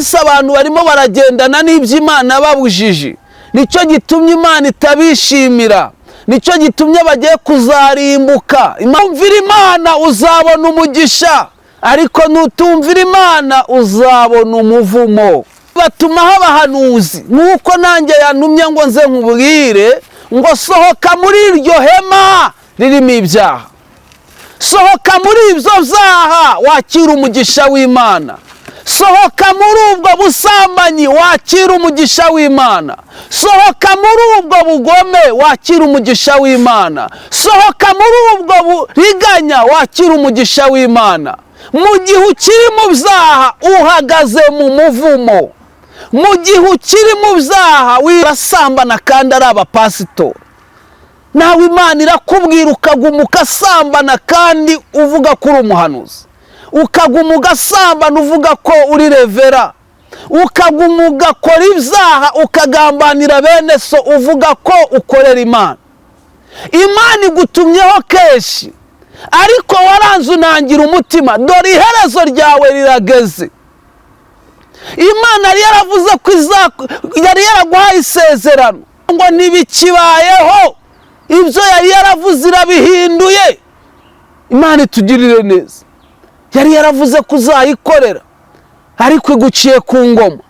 minsi abantu barimo baragendana n'iby'Imana babujije, nicyo gitumye Imana itabishimira, nicyo gitumye bagiye kuzarimbuka. Umvira Imana uzabona umugisha, ariko nutumvira Imana uzabona umuvumo. Batumaho abahanuzi nk'uko nanjye yantumye ngo nze nkubwire ngo sohoka muri iryo hema ririmo ibyaha, sohoka muri ibyo byaha wakira umugisha w'Imana, sohoka muri ubwo busambanyi wakira umugisha w'Imana, sohoka muri ubwo bugome wakira umugisha w'Imana, sohoka muri ubwo buriganya wakira umugisha w'Imana. Mu gihe ukiri mu byaha uhagaze mu muvumo, mu gihe ukiri mu byaha wirasambana kandi ari abapasitori, nawe Imana irakubwira ukaguma ugasambana kandi uvuga ko uri umuhanuzi, ukaguma ugasambana uvuga ko uri revera, ukaguma ugakora ibyaha ukagambanira bene so uvuga ko ukorera Imana. Imana igutumyeho kenshi, ariko waranze unangira umutima, dore iherezo ryawe rirageze. Imana yari yaravuze ko yari yaraguhaye isezerano ngo ntibikibayeho, ibyo yari yaravuze irabihinduye. Imana itugirire neza, yari yaravuze ko uzayikorera ariko iguciye ku ngoma,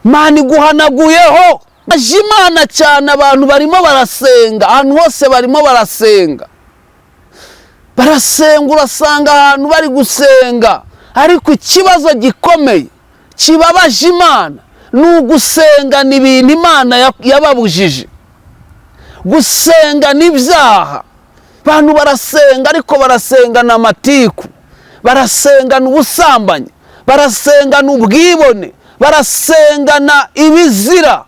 Imana iguhanaguyeho. Aje Imana cyane, abantu barimo barasenga, ahantu hose barimo barasenga, urasanga ahantu bari gusenga, ariko ikibazo gikomeye kibabaje Imana ni ugusenga n'ibintu Imana yababujije. Gusenga n'ibyaha, abantu barasenga ariko barasengana amatiku, barasengana ubusambanyi, barasengana ubwibone, barasengana ibizira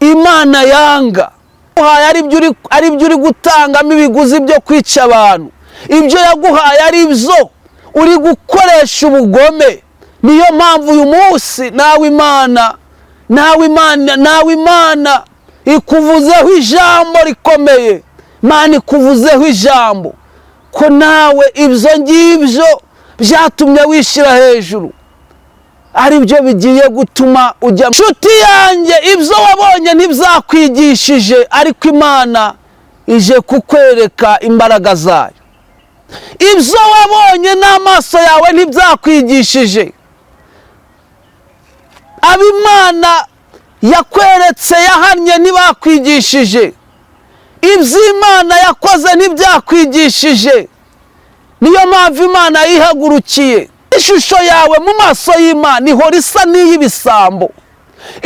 Imana yanga. Ari byo uri gutangamo ibiguzi byo kwica abantu, ibyo yaguhaye ari byo uri gukoresha ubugome. Niyo mpamvu uyu munsi nawe Imana ikuvuzeho ijambo rikomeye. Imana ikuvuzeho ijambo ko nawe ibyo ngibyo byatumye wishyira hejuru ari byo bigiye gutuma ujya. Nshuti yanjye, ibyo wabonye ntibyakwigishije, ariko Imana ije kukwereka imbaraga zayo. Ibyo wabonye n'amaso yawe ntibyakwigishije, abo Imana yakweretse yahannye ntibakwigishije, ibyo Imana yakoze ntibyakwigishije. Niyo mpamvu Imana yihagurukiye. Ishusho yawe mu maso y'Imana ihora isa n'iy'ibisambo,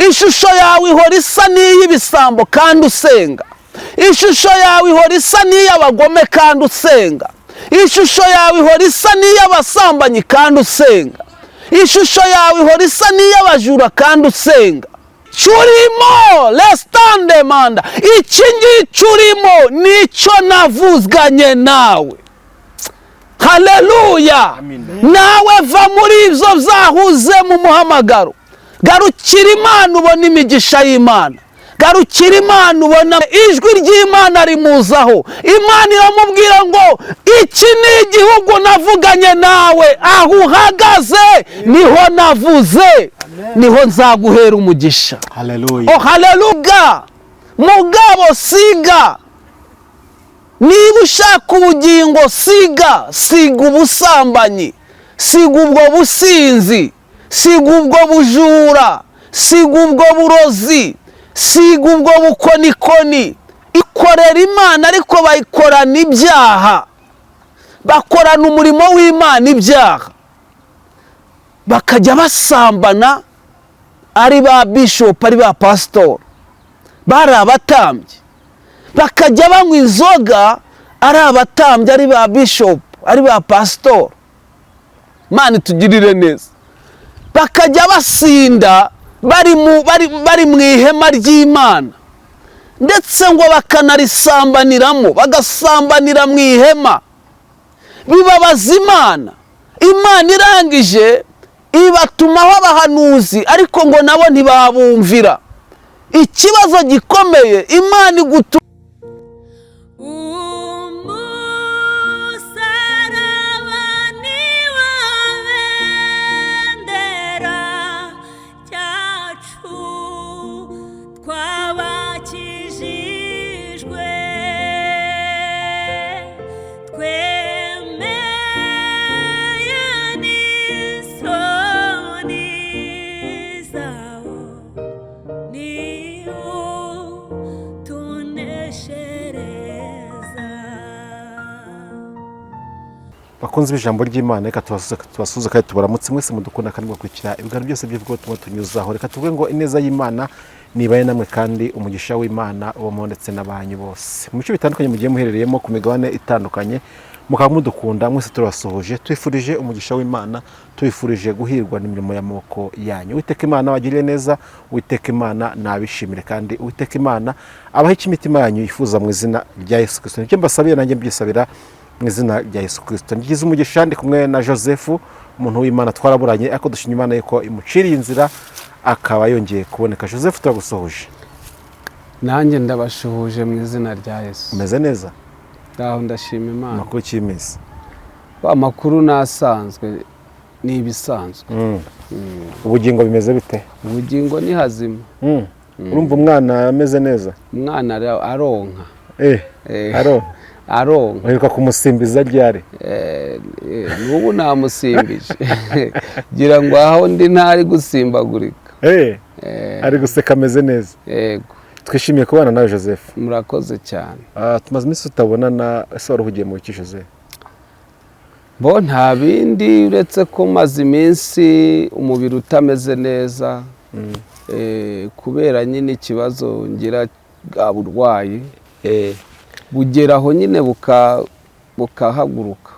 ishusho yawe ihora isa n'iy'ibisambo kandi usenga, ishusho yawe ihora isa n'iy'abagome kandi usenga, ishusho yawe ihora isa n'iy'abasambanyi kandi usenga, ishusho yawe ihora isa n'iy'abajura kandi usenga. Cyurimo restande manda, iki ngiki urimo nicyo navuzganye nawe. Haleluya. Nawe va muri ibyo byahuze mu muhamagaro, garukira Imana ubona imigisha y'Imana, garukira Imana ubona ijwi ry'Imana rimuzaho. Imana iramubwira ngo iki ni igihugu navuganye nawe, aho uhagaze niho navuze, niho nzaguhera umugisha. Haleluya. Oh haleluya. Mugabo siga, niba ushaka ubugingo siga ubusambanyi, siga ubwo businzi, siga ubwo bujura, siga ubwo burozi, siga ubwo bukonikoni. Ikorera Imana ariko bayikorana ibyaha, bakorana umurimo w'Imana ibyaha, bakajya basambana ari ba bishop, ari ba pastor, bari abatambyi, bakajya banywa inzoga ari abatambyi, ari ba bishop, ari ba pastor. Imana itugirire neza. Bakajya basinda bari mu ihema ry'Imana, ndetse ngo bakanarisambaniramo, bagasambanira mu ihema. Bibabaza Imana. Imana irangije ibatumaho abahanuzi, ariko ngo nabo ntibabumvira. Ikibazo gikomeye, Imana igutuma bakunze ijambo ry'Imana, reka tubasuze kandi tubaramutse mwese mudukunda kandi mukurikira ibiganiro byose by'ivugabutumwa tunyuzaho. Reka tuvuge ngo ineza y'Imana nibaye namwe kandi umugisha w'Imana ubamo ndetse n'abanyu bose mu bice bitandukanye mugiye muherereyemo ku migabane itandukanye, mukaba mudukunda mwese turabasuhuje, twifurije umugisha w'Imana, twifurije guhirwa n'imirimo y'amaboko yanyu. Uwiteka Imana wagiriye neza, Uwiteka Imana nabishimire kandi Uwiteka Imana abaha icyo imitima yanyu yifuza mu izina rya Yesu Kristo. Nicyo mbasabiye nanjye mbyisabira mu izina rya Yesu Kristo. Ngize umugisha ndi kumwe na Joseph, umuntu w'Imana twaraburanye, ariko dushimye Imana yuko imuciriye inzira akaba yongeye kuboneka. Joseph, turagusuhuje. Nanjye ndabashuhuje mu izina rya Yesu. Umeze neza? Ndaho ndashima Imana. Amakuru cy'imisi? Amakuru nasanzwe ni ibisanzwe. Ubugingo bimeze bite? Ubugingo ni hazima. Urumva umwana ameze neza? Umwana aronka. Aronka. Uheruka kumusimbiza ryari? N'ubu namusimbije. Gira ngo aho ndi ntari gusimbagurika. Ari guseka ameze neza. Yego. Twishimiye kubana nawe Joseph. Murakoze cyane. Tumaze iminsi tutabonana, ese wari uhugiye mu ki Joseph? Bo nta bindi uretse ko maze iminsi umubiri utameze neza, kubera nyine ikibazo ngira bwa burwayi, bugeraho nyine bukahaguruka.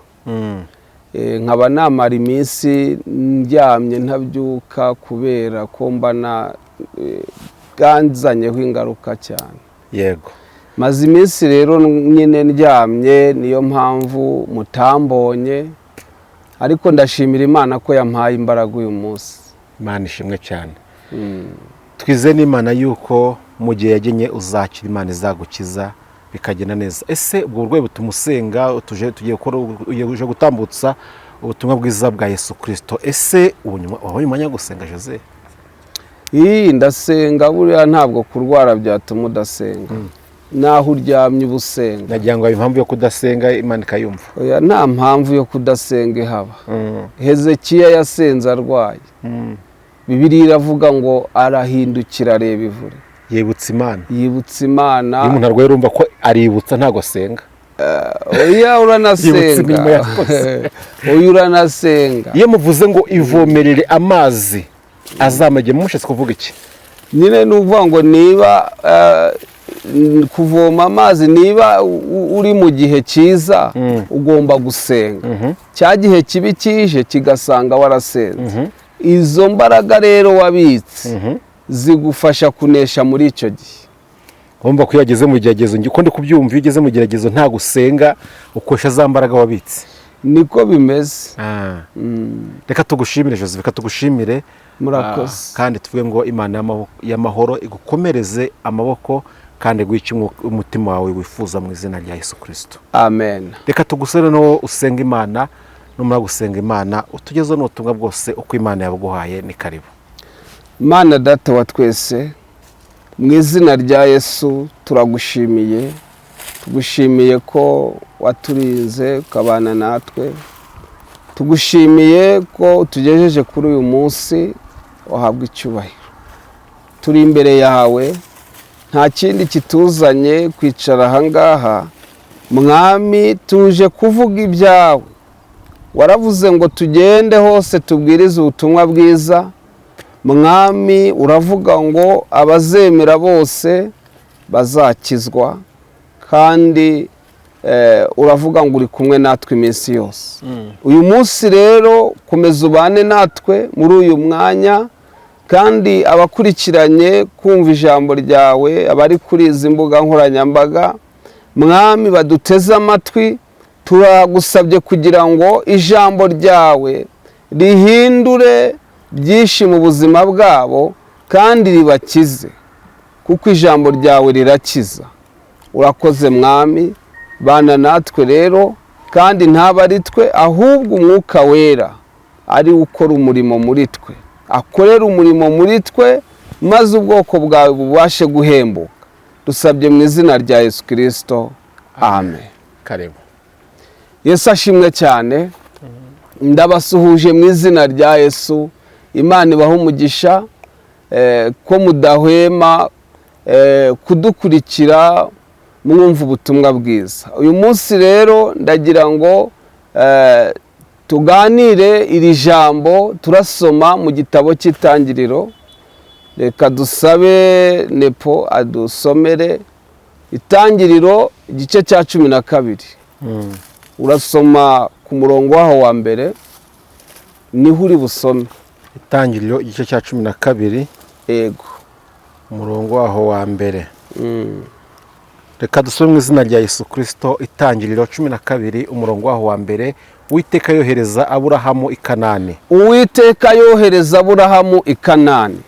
Nkaba namara iminsi ndyamye ntabyuka kubera ko mbana bwanzanyeho ingaruka cyane. Yego. Maze iminsi rero nyine ndyamye, niyo mpamvu mutambonye, ariko ndashimira Imana ko yampaye imbaraga uyu munsi. Imana ishimwe cyane. Twize n'Imana yuko mu gihe yagenye uzakira, Imana izagukiza bikagenda neza. Ese ubwo burwayi butuma usenga, uje gutambutsa ubutumwa bwiza bwa Yesu Kristo. Ese wabonye umwanya wo gusenga Joseph? Ndasenga, buriya ntabwo kurwara byatuma udasenga. Naho uryamye ubusenga. Nagira ngo impamvu yo kudasenga Imana ikayumva. Oya, nta mpamvu yo kudasenga ihaba. Hezekiya yasenze arwaye. Bibiliya iravuga ngo arahindukira areba ivure. Yibutsa Imana. Yibutsa Imana. Iyo umuntu arwaye urumva ko aributsa, ntago asenga. Oya, uranasenga. Oya, uranasenga. Iyo muvuze ngo ivomerere amazi azamage, mushatse kuvuga iki? Nyine nuvuga ngo niba kuvoma amazi, niba uri mu gihe cyiza ugomba gusenga. Cya gihe kibi kije kigasanga warasenze. Izo mbaraga rero wabitse zigufasha kunesha muri icyo gihe. Urumva ko yageze mu geragezo, uko ndi kubyumva, iyo ugeze mu geragezo nta gusenga ukoresha za mbaraga wabitse. Niko bimeze. Reka tugushimire Joseph, reka tugushimire. Murakoze. Kandi tuvuge ngo Imana y'amahoro igukomereze amaboko kandi guhice umutima wawe wifuza mu izina rya Yesu Kristo. Amen. Reka tugusere no usenga Imana, numara gusenga Imana utugezeho n'ubutumwa bwose uko Imana yabuguhaye. Ni karibu. Mana Data wa twese, mu izina rya Yesu turagushimiye. Tugushimiye ko waturinze ukabana natwe. Tugushimiye ko utugejeje kuri uyu munsi, wahabwa icyubahiro. Turi imbere yawe, nta kindi kituzanye kwicara ahangaha. Mwami, tuje kuvuga ibyawe. Waravuze ngo tugende hose tubwirize ubutumwa bwiza. Mwami, uravuga ngo abazemera bose bazakizwa, kandi uravuga ngo uri kumwe natwe iminsi yose. Uyu munsi rero komeza ubane natwe muri uyu mwanya, kandi abakurikiranye kumva ijambo ryawe, abari kuri izi mbuga nkoranyambaga, Mwami, baduteze amatwi, turagusabye kugira ngo ijambo ryawe rihindure byinshi mu buzima bwabo kandi ribakize, kuko ijambo ryawe rirakiza. Urakoze Mwami, bana natwe rero, kandi ntaba ari twe, ahubwo Umwuka Wera ari ukora umurimo muri twe, akorera umurimo muri twe, maze ubwoko bwawe bubashe guhembuka. Dusabye mu izina rya Yesu Kristo. Amen. Karibu. Yesu ashimwe cyane. Ndabasuhuje mu izina rya Yesu. Imana ibahe umugisha ko mudahwema kudukurikira mwumva ubutumwa bwiza. Uyu munsi rero ndagira ngo tuganire iri jambo turasoma mu gitabo cy'Itangiriro. Reka dusabe Nepo adusomere Itangiriro igice cya 12. Urasoma ku murongo waho wa mbere niho uri busome. Itangiriro igice cya 12. Yego. Umurongo waho wa mbere. Reka dusome mu izina rya Yesu Kristo. Itangiriro 12 umurongo waho wa mbere. Uwiteka yohereza Aburahamu i Kanani. Uwiteka yohereza Aburahamu i Kanani.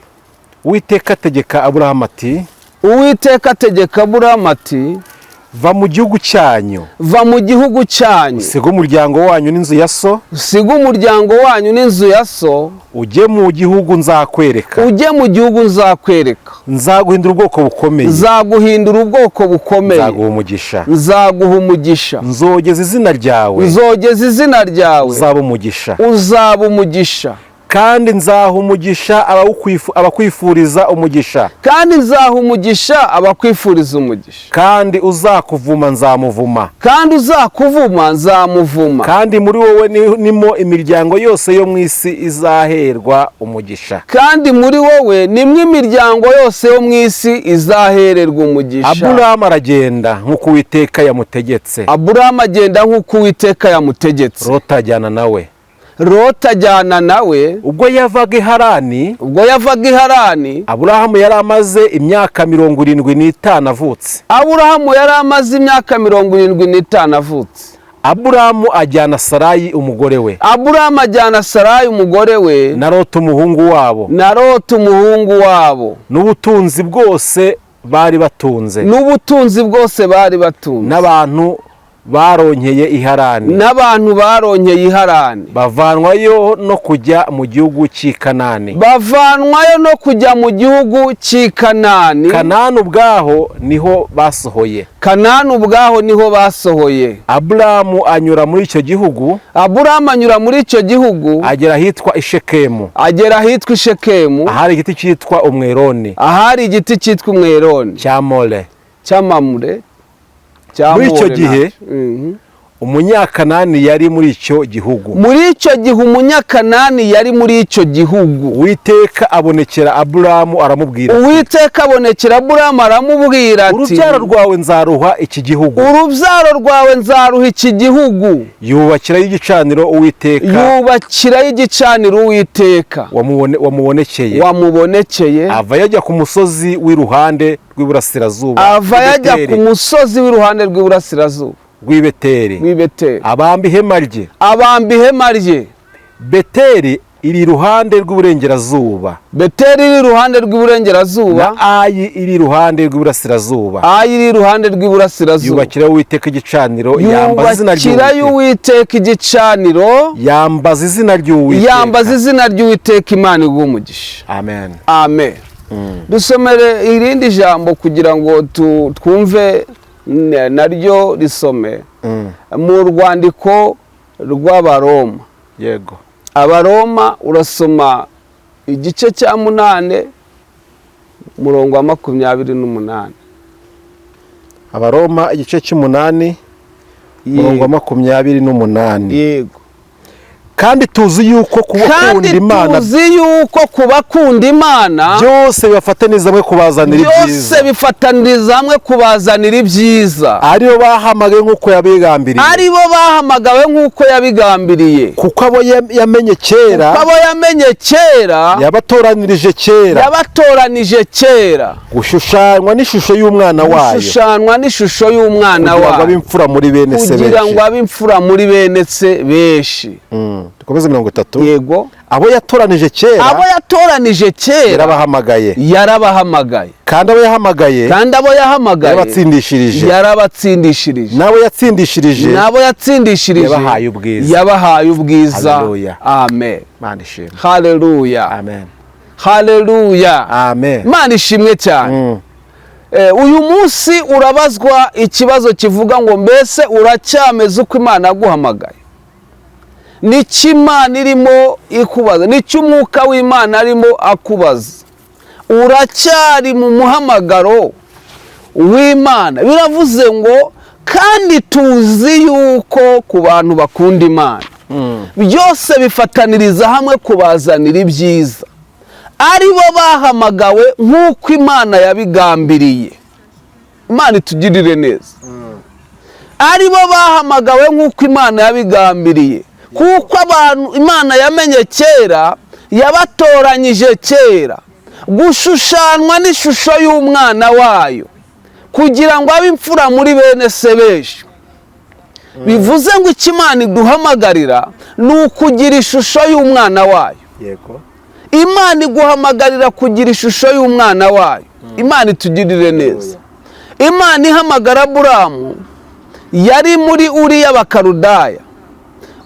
Uwiteka ategeka Aburahamu ati, Uwiteka ategeka Aburahamu ati, va mu gihugu cyanyu, va mu gihugu cyanyu, usiga umuryango wanyu n'inzu ya so, usiga umuryango wanyu n'inzu ya so, ujye mu gihugu nzakwereka, ujye mu gihugu nzakwereka, nzaguhindura ubwoko bukomeye, nzaguhindura ubwoko bukomeye, nzaguha umugisha, nzaguha umugisha, nzogeza izina ryawe, nzogeza izina ryawe, uzaba umugisha, uzaba umugisha, kandi nzaha umugisha abakwifuriza umugisha, kandi nzaha umugisha abakwifuriza umugisha, kandi uzakuvuma nzamuvuma, kandi uzakuvuma nzamuvuma, kandi muri wowe nimo imiryango yose yo mu isi izaherwa umugisha, kandi muri wowe nimwe imiryango yose yo mu isi izahererwa umugisha. Aburahamu aragenda nk'uko Uwiteka yamutegetse. Aburahamu agenda nk'uko Uwiteka yamutegetse. Loti ajyana nawe. Loti ajyana nawe. Ubwo yavaga i Harani, Aburahamu yari amaze imyaka 75 avutse. Aburahamu yari amaze imyaka 75 avutse. Aburahamu ajyana Sarayi umugore we. Aburahamu ajyana Sarayi umugore we. Na Loti umuhungu wabo. Na Loti umuhungu wabo. N'ubutunzi bwose bari batunze. N'ubutunzi bwose bari batunze. N'abantu baronkeye i Harani. N'abantu baronkeye i Harani. Bavanwayo no kujya mu gihugu cy'i Kanani. Bavanwayo no kujya mu gihugu cy'i Kanani. Kanani ubwaho niho basohoye. Kanani ubwaho niho basohoye. Aburahamu anyura muri icyo gihugu. Aburahamu anyura muri icyo gihugu. Agera ahitwa i Shekemu. Agera ahitwa i Shekemu. Ahari igiti cyitwa umweroni. Ahari igiti cyitwa umweroni. Cya More. Cy'amamure. Muri icyo gihe Umunyakanani yari muri icyo gihugu. Muri icyo gihe Umunyakanani yari muri icyo gihugu. Uwiteka abonekera Aburahamu aramubwira ati, Uwiteka abonekera Aburahamu aramubwira ati, urubyaro rwawe nzaruha iki gihugu. Urubyaro rwawe nzaruha iki gihugu. Yubakirayo igicaniro Uwiteka. Yubakirayo igicaniro Uwiteka. Wamubonekeye. Ava yajya ku musozi w'iruhande rw'iburasirazuba. Ava yajya ku musozi w'iruhande rw'iburasirazuba. Rw'Ibeteri. Abamba ihema rye. Beteri iri iruhande rw'iburengerazuba. Beteri iri iruhande rw'iburengerazuba. Na Ayi iri iruhande rw'iburasirazuba. Ayi iri iruhande rw'iburasirazuba. Yubakirayo Uwiteka igicaniro, yambaza izina ry'Uwiteka. Yubakirayo Uwiteka igicaniro, yambaza izina ry'Uwiteka. Yambaza izina ry'Uwiteka, Imana iguha umugisha. Amen. Amen. Dusomere irindi jambo kugira ngo twumve naryo risome mu rwandiko rw'Abaroma. Yego. Abaroma urasoma igice cya 8 umurongo wa 28. Abaroma igice cy'8 umurongo wa 28. Yego. Kandi tuzi yuko kubakunda Imana, byose bibafataniza hamwe kubazanira ibyiza. Byose bifataniriza hamwe kubazanira ibyiza. Aribo bahamagawe nk'uko yabigambiriye. Aribo bahamagawe nk'uko yabigambiriye. Kuko abo yamenye kera. Yabatoranirije kera. Gushushanywa n'ishusho y'umwana wayo. Kugira ngo abe imfura muri bene se benshi. Dukomeze 30. Yego. Abo yatoranije kera. Yarabahamagaye. Kandi abo yahamagaye. Yarabatsindishirije. Nabo yatsindishirije. Yabahaye ubwiza. Amen. Mana ishimwe. Haleluya. Amen. Haleluya. Amen. Mana ishimwe cyane. Uyu munsi urabazwa ikibazo kivuga ngo mbese uracyameze uko Imana yaguhamagaye. N'iki Imana irimo ikubaza, n'iki umwuka w'Imana arimo akubaza. Uracyari mu muhamagaro w'Imana. Biravuze ngo kandi tuzi yuko ku bantu bakunda Imana byose bifataniriza hamwe kubazanira ibyiza, ari bo bahamagawe nk'uko Imana yabigambiriye. Imana itugirire neza. Ari bo bahamagawe nk'uko Imana yabigambiriye, kuko abantu Imana yamenye kera, yabatoranyije kera gushushanywa n'ishusho y'umwana wayo, kugira ngo abe imfura muri bene se benshi. Bivuze ngo icyo Imana iduhamagarira ni ukugira ishusho y'umwana wayo. Yego. Imana iguhamagarira kugira ishusho y'umwana wayo. Imana itugirire neza. Imana ihamagara Aburahamu yari muri Uriya Bakarudaya.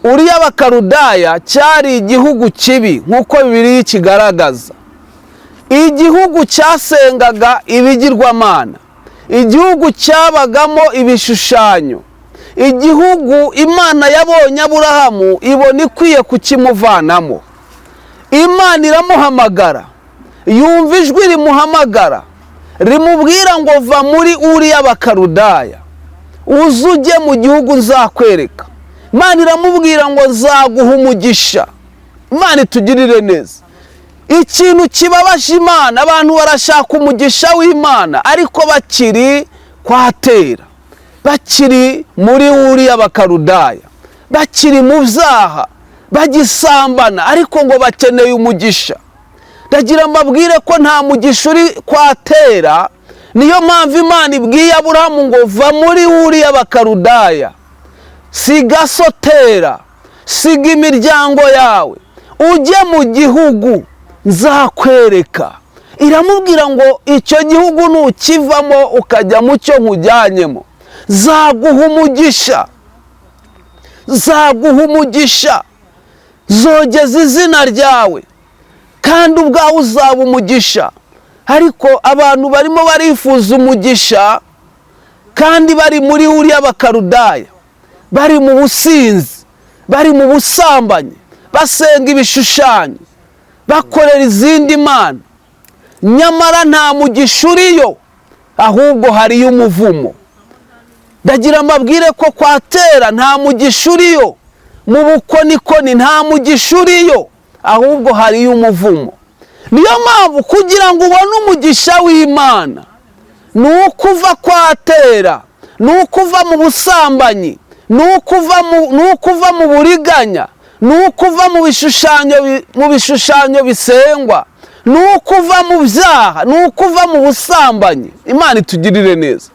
Uriya Bakarudaya cyari igihugu kibi nk'uko Bibiliya kigaragaza. Igihugu cyasengaga ibigirwamana, igihugu cyabagamo ibishushanyo, igihugu Imana yabonye Aburahamu ibona ikwiye kukimuvanamo. Imana iramuhamagara, yumva ijwi rimuhamagara rimubwira ngo va muri Uriya Bakarudaya uze ujye mu gihugu nzakwereka. Imana iramubwira ngo nzaguha umugisha. Imana itugirire neza. Ikintu kibabaje Imana, abantu barashaka umugisha w'Imana ariko bakiri kwa Tera, bakiri muri Uriya Bakarudaya, bakiri mu byaha, bagisambana, ariko ngo bakeneye umugisha. Ndagira mbabwire ko nta mugisha uri kwa Tera. Niyo mpamvu Imana ibwiye Aburahamu ngo va muri Uriya Bakarudaya, siga so Tera, siga imiryango yawe, ujye mu gihugu nzakwereka. Iramubwira ngo icyo gihugu nukivamo ukajya mu cyo nkujyanyemo, zaguha umugisha, zaguha umugisha, zogeza izina ryawe, kandi ubwawe uzaba umugisha. Ariko abantu barimo barifuza umugisha kandi bari muri Uriya Bakarudaya, bari mu businzi, bari mu busambanyi, basenga ibishushanyo, bakorera izindi mana. Nyamara nta mugisha uriyo, ahubwo hariyo umuvumo. Ndagira mbabwire ko kwa Tera nta mugisha uriyo, mu bukonikoni nta mugisha uriyo, ahubwo hariyo umuvumo. Niyo mpamvu kugira ngo ubone umugisha w'Imana, ni ukuva kwa Tera, ni ukuva mu busambanyi, ni ukuva mu buriganya, ni ukuva mu bishushanyo bisengwa, ni ukuva mu byaha, ni ukuva mu busambanyi. Imana itugirire neza.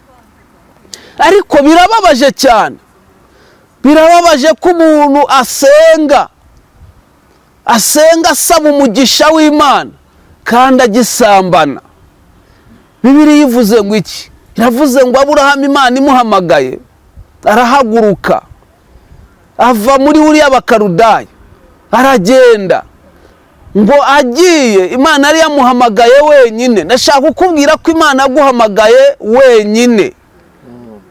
Ariko birababaje cyane, birababaje ko umuntu asenga asaba umugisha w'Imana kandi agisambana. Bibiliya ivuze ngo iki? Iravuze ngo Aburahamu Imana imuhamagaye arahaguruka, ava muri Uriya Bakarudaya, aragenda. Ngo agiye, Imana yari yamuhamagaye wenyine. Ndashaka kukubwira ko Imana yaguhamagaye wenyine.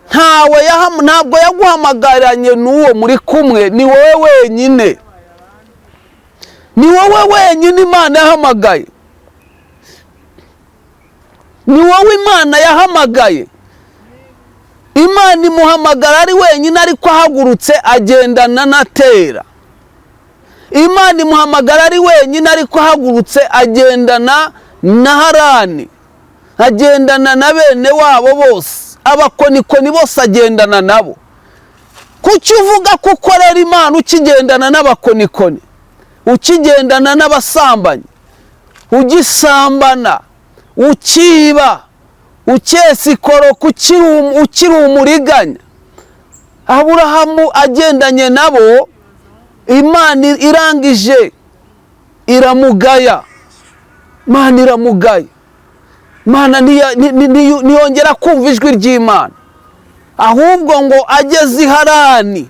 Ntabwo yaguhamagaranye n'uwo muri kumwe, ni wowe wenyine. Ni wowe wenyine Imana yahamagaye. Ni wowe Imana yahamagaye. Imana imuhamagara ari wenyine, ariko ahagurutse agendana na Tera. Imana imuhamagara ari wenyine, ariko ahagurutse agendana na Harani, agendana na bene wabo bose, abakonikoni bose agendana nabo. Kuki uvuga ko ukorera Imana ukigendana n'abakonikoni, ukigendana n'abasambanyi, ugisambana, ukiba, ukesa ikoroka, ukiri umuriganya? Aburahamu agendanye nabo, Imana irangije iramugaya. Imana iramugaya. Imana ntiyongera kumva ijwi ry'Imana, ahubwo ngo ageze i Harani,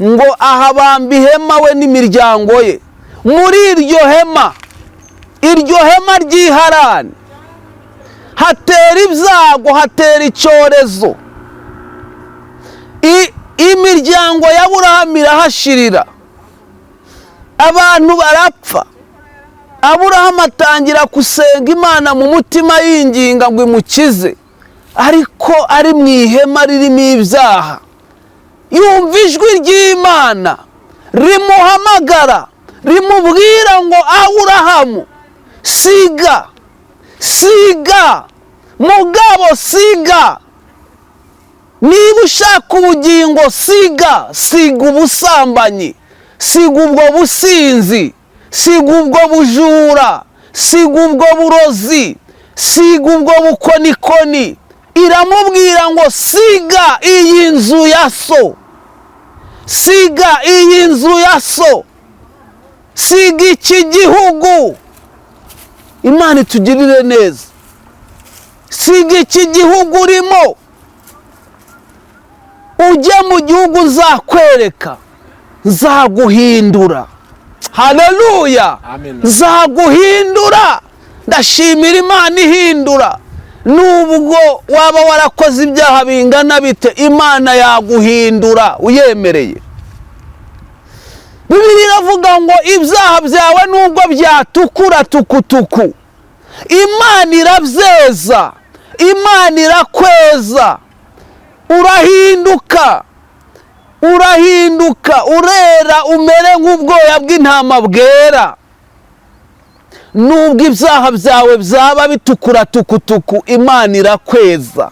ngo ahabamba ihema we n'imiryango ye. Muri iryo hema ry'i Harani hatera ibyago, hatera icyorezo. Imiryango ya Aburahamu irahashirira, abantu barapfa. Aburahamu atangira gusenga Imana mu mutima yinginga ngo imukize, ariko ari mu ihema ririmo ibyaha. Yumva ijwi ry'Imana rimuhamagara rimubwira ngo Aburahamu siga mugabo siga, niba ushaka ubugingo siga ubusambanyi, siga ubwo businzi, siga ubwo bujura, siga ubwo burozi, siga ubwo bukonikoni. Iramubwira ngo siga iyi nzu ya so, siga iyi nzu ya so, siga iki gihugu. Imana itugirire neza. Siga iki gihugu urimo, ujye mu gihugu nzakwereka, nzaguhindura. Haleluya, nzaguhindura. Ndashimira Imana ihindura. Nubwo waba warakoze ibyaha bingana bite, Imana yaguhindura uyemereye. Bibiliya iravuga ngo ibyaha byawe nubwo byatukura tukutuku, Imana irabyeza, Imana irakweza. Urahinduka, urera, umere nk'ubwoya bw'intama bwera. Nubwo ibyaha byawe byaba bitukura tukutuku, Imana irakweza.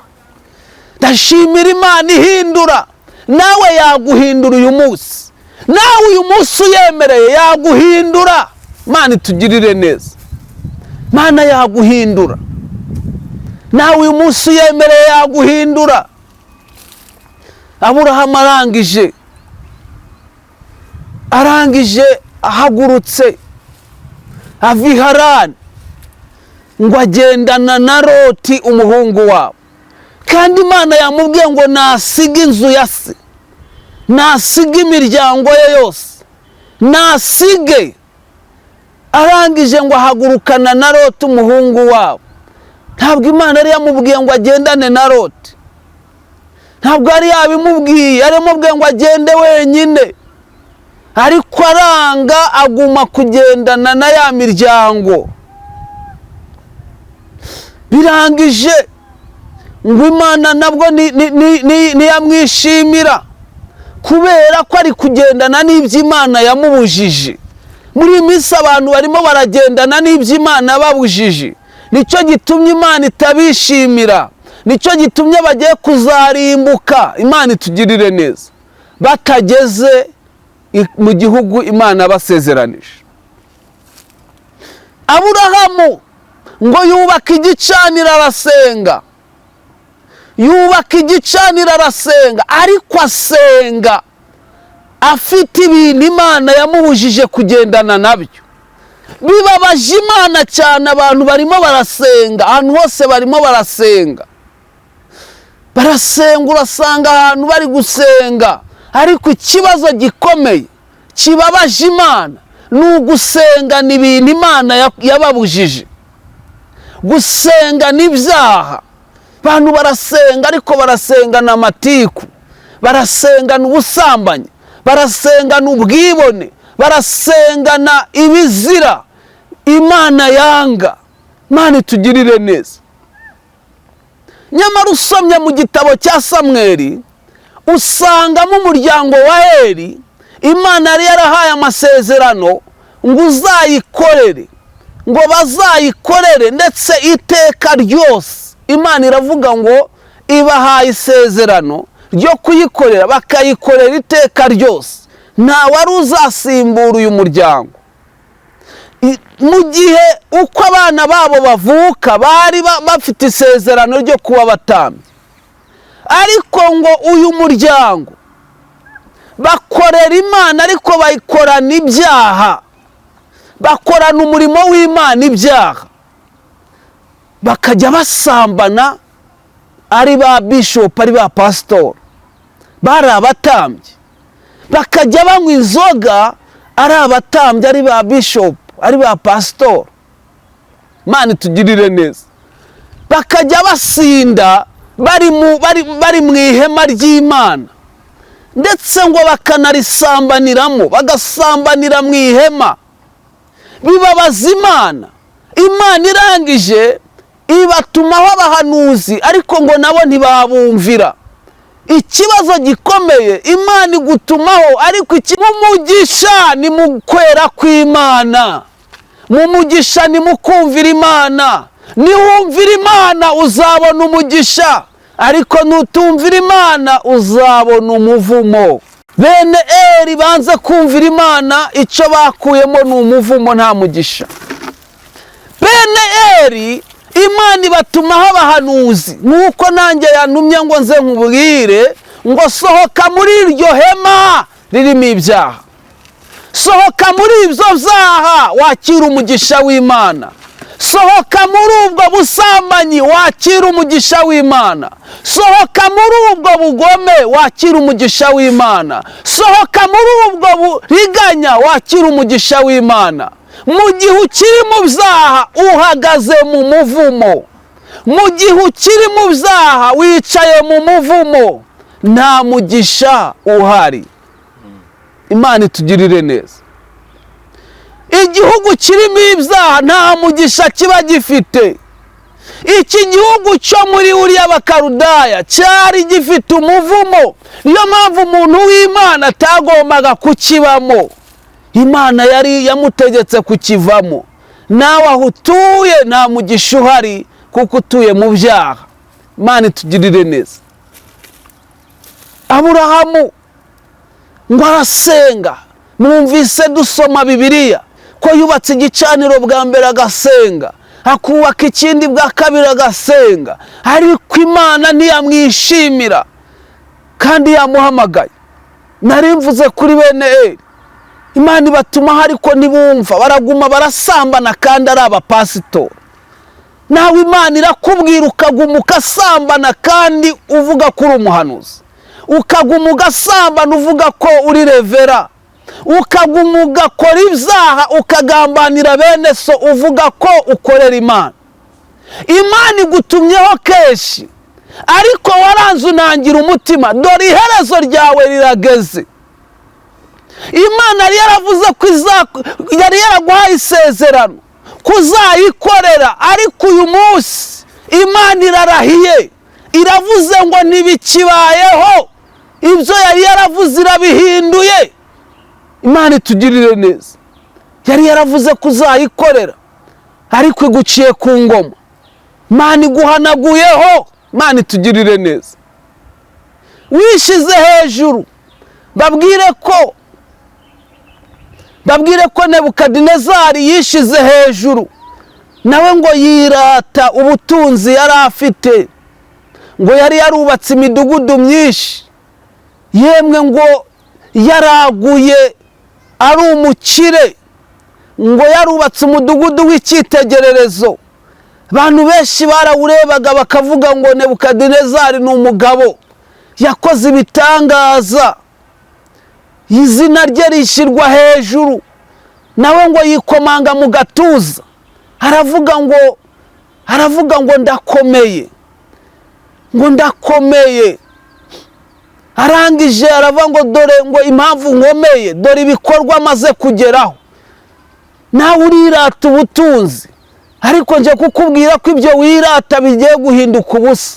Ndashimira Imana ihindura. Nawe yaguhindura uyu munsi, nawe uyu munsi uyemereye yaguhindura. Imana itugirire neza. Imana yaguhindura, nawe uyu munsi uyemereye yaguhindura. Aburahamu arangije ahagurutse ava i Harani ngo agendana na Loti umuhungu wabo. Kandi Imana yamubwiye ngo nasiga inzu ya se, nasiga imiryango ye yose, nasige. Arangije ngo ahagurukana na Loti umuhungu wabo. Ntabwo Imana yari yamubwiye ngo agendane na Loti, ntabwo yari yabimubwiye, yari yamubwiye ngo agende wenyine. Ariko aranga, aguma kugendana na ya miryango. Birangije ngo Imana nabwo ntiyamwishimira, kubera ko ari kugendana n'ibyo Imana yamubujije. Muri iyi minsi abantu barimo baragendana n'ibyo Imana yababujije. Nicyo gitumye Imana itabishimira, nicyo gitumye bagiye kuzarimbuka. Imana itugirire neza, batageze mu gihugu Imana yabasezeranije. Aburahamu ngo yubaka igicaniro arasenga, ariko asenga afite ibintu Imana yamubujije kugendana nabyo. Bibabaje Imana cyane, abantu barimo barasenga, ahantu hose barimo barasenga, urasanga ahantu bari gusenga, ariko ikibazo gikomeye kibabaje Imana ni ugusengana ibintu Imana yababujije. Gusenga n'ibyaha. Abantu barasenga, ariko barasengana amatiku, barasengana ubusambanyi, barasengana ubwibone, barasengana ibizira Imana yanga. Imana itugirire neza. Nyamara usomye mu gitabo cya Samweli, usangamo umuryango wa Eli, Imana yari yarahaye amasezerano ngo uzayikorere, ngo bazayikorere, ndetse iteka ryose. Imana iravuga ngo ibahaye isezerano ryo kuyikorera, bakayikorera iteka ryose. Nta wari uzasimbura uyu muryango. Mu gihe uko abana babo bavuka bari bafite isezerano ryo kuba abatambyi, ariko ngo uyu muryango bakorera Imana, ariko bayikorana ibyaha, bakorana umurimo w'Imana ibyaha. Bakajya basambana, ari ba bishop, ari ba pastor, bari abatambyi. Bakajya banywa inzoga, ari abatambyi, ari ba bishop, ari ba pastor. Imana itugirire neza. Bakajya basinda bari mu ihema ry'Imana, ndetse ngo bakanarisambaniramo, bagasambanira mu ihema. Bibabaza Imana. Imana irangije ibatumaho abahanuzi, ariko ngo nabo ntibabumvira. ikibazo gikomeye Imana igutumaho, ariko umugisha ni mu kwera kw'Imana, mu mugisha ni mu kumvira Imana. Niwumvira Imana uzabona umugisha, ariko nutumvira Imana uzabona umuvumo. Bene Eli banze kumvira Imana, icyo bakuyemo ni umuvumo, nta mugisha. Bene Eli Imana ibatumaho abahanuzi, nk'uko nanjye yantumye ngo nze nkubwire ngo sohoka muri iryo hema ririmo ibyaha, sohoka muri ibyo byaha wakira umugisha w'Imana, sohoka muri ubwo busambanyi wakira umugisha w'Imana, sohoka muri ubwo bugome wakira umugisha w'Imana, sohoka muri ubwo buriganya wakira umugisha w'Imana. Mu gihe ukiri mu byaha uhagaze mu muvumo, mu gihe ukiri mu byaha wicaye mu muvumo, nta mugisha uhari. Imana itugirire neza. Igihugu kirimo ibyaha nta mugisha kiba gifite. Iki gihugu cyo muri uriya Bakaludaya cyari gifite umuvumo, niyo mpamvu umuntu w'Imana atagombaga kukibamo. Imana yari yamutegetse kukivamo. Nawe aho utuye nta mugisha uhari, kuko utuye mu byaha. Imana itugirire neza. Aburahamu ngo arasenga, mwumvise dusoma Bibiliya ko yubatse igicaniro bwa mbere agasenga, akubaka ikindi bwa kabiri agasenga, ariko Imana ntiyamwishimira kandi yamuhamagaye. Nari mvuze kuri bene Eli, Imana ibatumaho ariko ntibumva, baraguma barasambana kandi ari abapasitori. Nawe Imana irakubwira ukaguma ugasambana kandi uvuga ko uri umuhanuzi, ukaguma ugasambana uvuga ko uri revera, ukaguma ugakora ibyaha ukagambanira bene so uvuga ko ukorera Imana. Imana igutumyeho kenshi, ariko waranze unangira umutima, dore iherezo ryawe rirageze. Imana yari yaravuze ko yari yaraguhaye isezerano kuzayikorera, ariko uyu munsi Imana irarahiye, iravuze ngo ntibikibayeho. Ibyo yari yaravuze irabihinduye. Imana itugirire neza. Yari yaravuze ko uzayikorera, ariko iguciye ku ngoma. Imana iguhanaguyeho. Imana itugirire neza. Wishize hejuru, babwire ko Nebukadinezari yishize hejuru, nawe ngo yirata ubutunzi yari afite, ngo yari yarubatse imidugudu myinshi, yemwe ngo yaraguye ari umukire, ngo yarubatse umudugudu w'icyitegererezo. Abantu benshi barawurebaga bakavuga ngo Nebukadinezari ni umugabo yakoze ibitangaza, izina rye rishyirwa hejuru, nawe ngo yikomanga mu gatuza, aravuga ngo ndakomeye, ngo ndakomeye. Arangije aravuga ngo dore ngo impamvu nkomeye, dore ibikorwa amaze kugeraho. Nawe urirata ubutunzi, ariko nje kukubwira ko ibyo wirata bigiye guhinduka ubusa.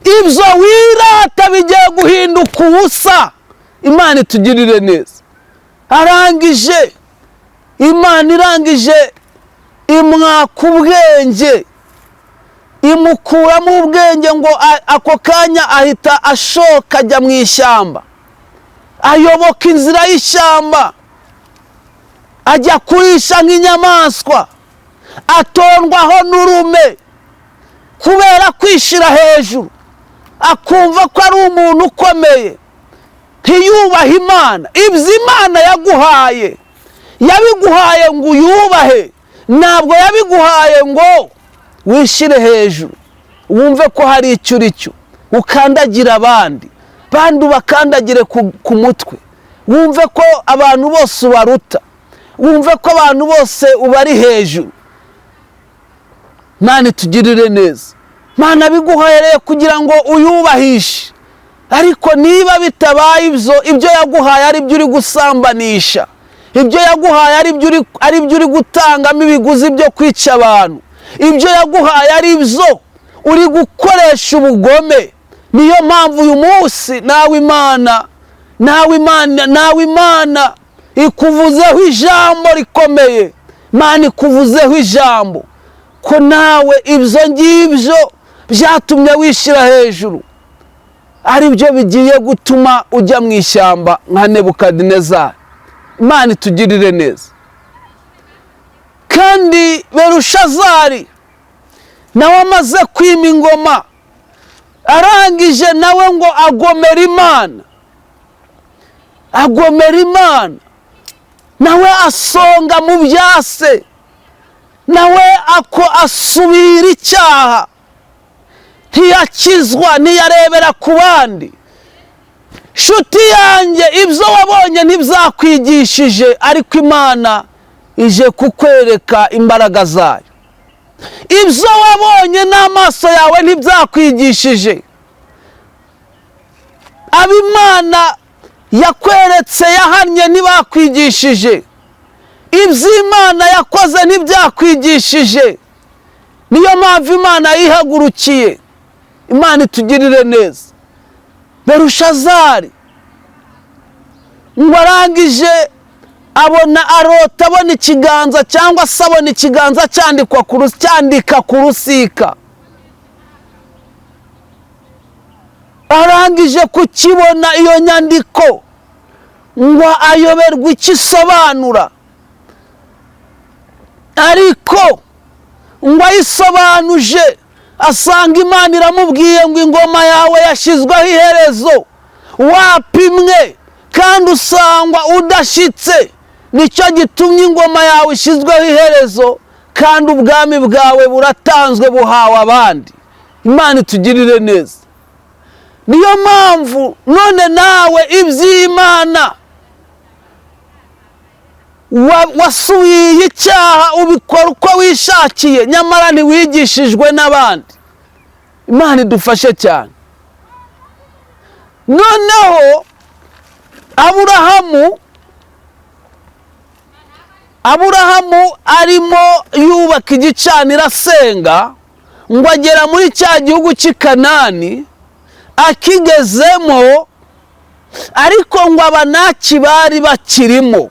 Ibyo wirata bigiye guhinduka ubusa. Imana itugirire neza. Imana irangije imwaka ubwenge, imukuramo ubwenge, ngo ako kanya ahita ashoka ajya mu ishyamba, ayoboka inzira y'ishyamba, ajya kurisha nk'inyamaswa, atondwaho n'urume kubera kwishyira hejuru, akumva ko ari umuntu ukomeye, ntiyubahe Imana. Ibyo Imana yaguhaye, yabiguhaye ngo uyubahe, ntabwo yabiguhaye ngo wishyire hejuru, wumve ko hari icyo uri cyo, ukandagira abandi ubakandagire ku mutwe, wumve ko abantu bose ubaruta, wumve ko abantu bose ubari hejuru. Imana itugirire neza. Imana biguhaye kugira ngo uyubahishe, ariko niba bitabaye ibyo yaguhaye ari byo uri gusambanisha, ibyo yaguhaye ari byo uri gutangamo ibiguzi byo kwica abantu, ibyo yaguhaye ari byo uri gukoresha ubugome, niyo mpamvu uyu munsi nawe Imana ikuvuzeho ijambo rikomeye. Imana ikuvuzeho ijambo ko nawe ibyo ngibyo byatumye wishyira hejuru ari byo bigiye gutuma ujya mu ishyamba nka Nebukadinezari. Imana itugirire neza. Kandi Berushazari nawe amaze kwima ingoma, arangije nawe ngo agomera Imana, nawe asonga mu byase, nawe asubira icyaha, ntiyakizwa, ntiyarebera ku bandi. Nshuti yanjye, ibyo wabonye ntibyakwigishije, ariko Imana ije kukwereka imbaraga zayo. Ibyo wabonye n'amaso yawe ntibyakwigishije, abo Imana yakweretse yahannye ntibakwigishije, ibyo Imana yakoze ntibyakwigishije. Niyo mpamvu Imana yihagurukiye. Imana itugirire neza. Berushazari ngo arangije abona ikiganza, cyangwa se abona ikiganza cyandika ku rusika. Arangije kukibona iyo nyandiko ngo ayoberwa icyo isobanura, ariko ngo ayisobanuje asanga Imana iramubwiye ngo ingoma yawe yashyizweho iherezo, wapimwe kandi usangwa udashyitse. Nicyo gitumye ingoma yawe ishyizweho iherezo, kandi ubwami bwawe buratanzwe buhawe abandi. Imana itugirire neza. Niyo mpamvu none nawe iby'Imana wasubiye icyaha ubikora uko wishakiye, nyamara ntiwigishijwe n'abandi. Imana idufashe cyane. Noneho Aburahamu arimo yubaka igicaniro asenga, ngo agera muri cya gihugu cy'i Kanani, akigezemo, ariko ngo Abanaki bari bakirimo,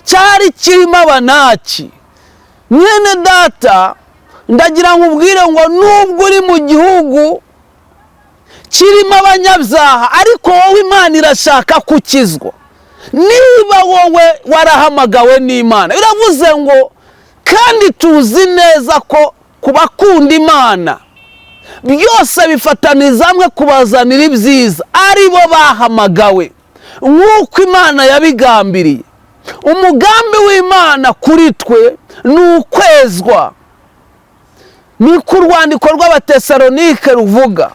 cyari kirimo Abanaki. Mwene data, ndagira ngo ubwire ngo nubwo uri mu gihugu kirimo abanyabyaha, ariko wowe Imana irashaka kukizwa. Niba wowe warahamagawe n'Imana, biravuze ngo kandi tuzi neza ko kubakunda Imana byose bifataniza hamwe kubazanira ibyiza, ari bo bahamagawe nk'uko Imana yabigambiriye. Umugambi w'Imana kuri twe ni ukwezwa. Niko urwandiko rw'Abatesalonike ruvuga.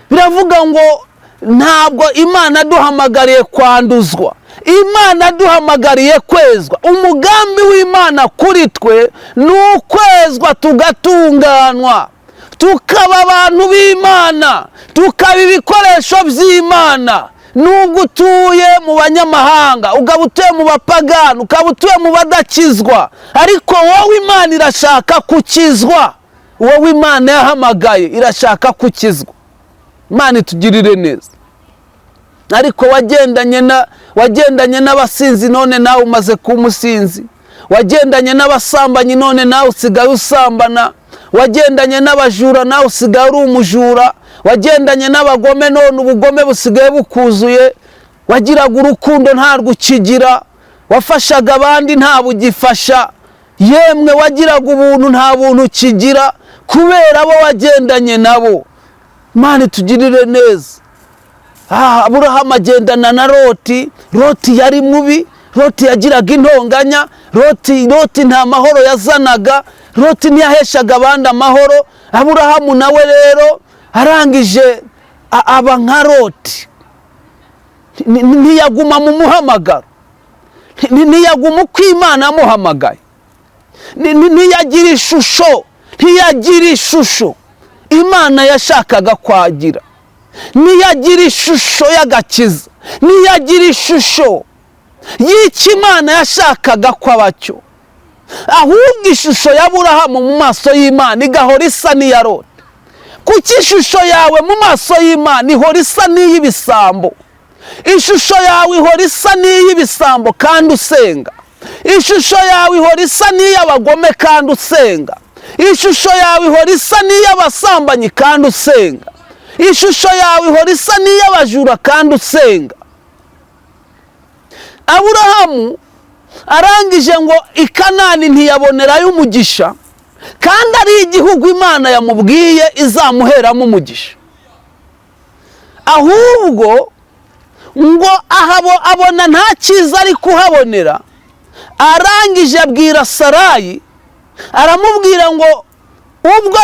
Biravuga ngo ntabwo Imana duhamagariye kwanduzwa, Imana duhamagariye kwezwa. Umugambi w'Imana kuri twe ni ukwezwa, tugatunganwa, tukaba abantu b'Imana, tukaba ibikoresho by'Imana. Nubwo utuye mu banyamahanga, ukaba utuye mu bapagani, ukaba utuye mu badakizwa, ariko wowe Imana irashaka kukizwa. Wowe Imana yahamagaye irashaka kukizwa. Imana itugirire neza. Ariko wagendanye n'abasinzi, none nawe umaze kuba umusinzi. Wagendanye n'abasambanyi, none nawe usigaye usambana. Wagendanye n'abajura, nawe usigaye uri umujura. Wagendanye n'abagome, none ubugome busigaye bukuzuye. Wagiraga urukundo ntarwo ukigira, wafashaga abandi ntabwo ugifasha, yemwe wagiraga ubuntu nta buntu ukigira, kubera abo wagendanye nabo. Imana itugirire neza. Aburahamu agendana na Loti. Loti yari mubi, Loti yagiraga intonganya, Loti nta mahoro yazanaga, Loti ntiyaheshaga abandi amahoro. Aburahamu nawe rero arangije aba nka Loti, ntiyaguma mu muhamagaro, ntiyaguma uko Imana yamuhamagaye, ntiyagira ishusho Imana yashakaga kwagira, ntiyagira ishusho y'agakiza, ntiyagira ishusho y'icyo Imana yashakaga kwabacyo. Ahubwo ishusho y'Aburahamu mu maso y'Imana igahora isa n'iya Loti. kuki ishusho yawe mu maso y'Imana ihora isa n'iy'ibisambo? Ishusho yawe ihora isa n'iy'ibisambo kandi usenga. Ishusho yawe ihora isa n'iy'abagome kandi usenga. Ishusho yawe ihora isa n'iy'abasambanyi kandi usenga. Ishusho yawe ihora isa n'iy'abajura kandi usenga. Aburahamu arangije ngo i Kanani ntiyabonerayo umugisha, kandi ari igihugu Imana yamubwiye izamuheramo umugisha. Ahubwo ngo abona nta cyiza ari kuhabonera. Arangije abwira Sarayi, aramubwira ngo ubwo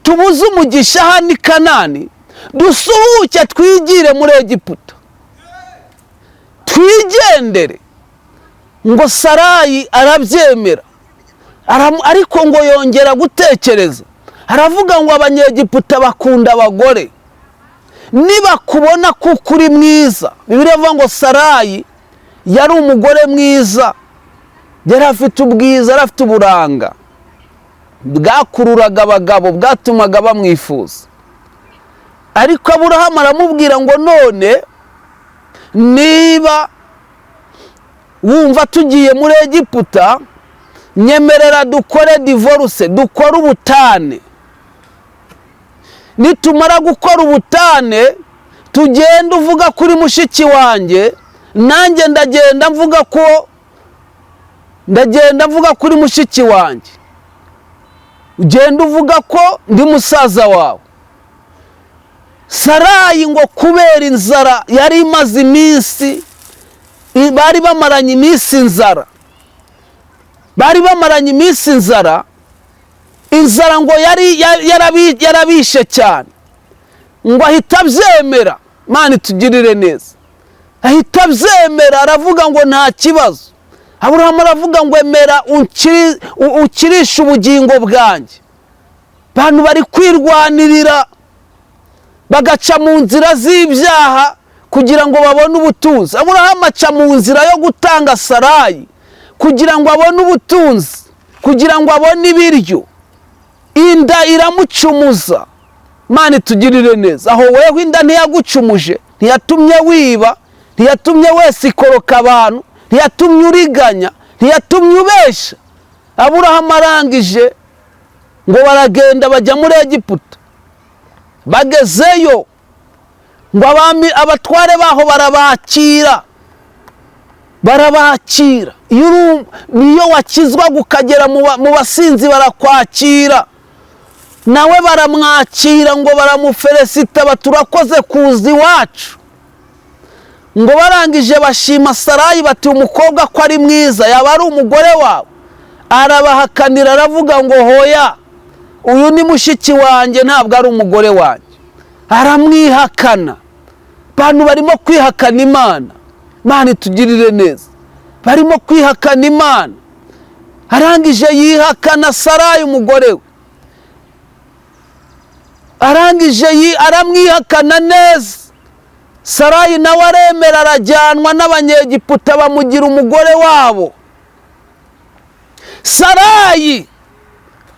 tubuze umugisha hano i Kanani, dusuhuke twigire muri Egiputa, twigendere. Ngo Sarayi arabyemera, ariko ngo yongera gutekereza, aravuga ngo Abanyegiputa bakunda abagore, nibakubona kuko uri mwiza. Bibiliya ivuga ngo Sarayi yari umugore mwiza, yari afite ubwiza, yari afite uburanga bwakururaga abagabo, bwatumaga bamwifuza. Ariko Aburahamu aramubwira ngo none niba wumva tugiye muri Egiputa, nyemerera dukore divorce, dukore ubutane. Nitumara gukora ubutane, tugenda uvuga kuri mushiki wanjye, nanjye ndagenda mvuga kuri mushiki wanjye. Ugenda uvuga ko ndi musaza wawe. Sarayi ngo kubera inzara yari imaze iminsi, bari bamaranye iminsi inzara, inzara ngo yarabishe cyane, ngo ahita abyemera. Imana itugirire neza. Ahita abyemera, aravuga ngo nta kibazo. Aburahamu aravuga ngo emera ukirishe ubugingo bwanjye. Abantu bari kwirwanirira, bagaca mu nzira z'ibyaha kugira ngo babone ubutunzi. Aburahamu aca mu nzira yo gutanga Sarayi kugira ngo abone ubutunzi, kugira ngo abone ibiryo. Inda iramucumuza. Imana itugirire neza. Aho wewe inda ntiyagucumuje, ntiyatumye wiba, ntiyatumye wese ikoroka abantu, ntiyatumye uriganya, ntiyatumye ubesha. Aburahamu arangije ngo baragenda bajya muri Egiputa. Bagezeyo ngo abatware baho barabakira. Iyo wakizwaga ukagera mu basinzi barakwakira. Nawe baramwakira ngo baramufelicita, baturakoze kuza iwacu. Ngo barangije bashima Sarayi bati umukobwa ko ari mwiza, yaba ari umugore wawe. Arabahakanira, aravuga ngo hoya, uyu ni mushiki wanjye, ntabwo ari umugore wanjye. Aramwihakana. Abantu barimo kwihakana Imana. Imana itugirire neza. Barimo kwihakana Imana. Arangije yihakana Sarayi umugore we. Arangije aramwihakana neza. Sarayi nawe aremera, arajyanwa n'Abanyegiputa bamugira umugore wabo. Sarayi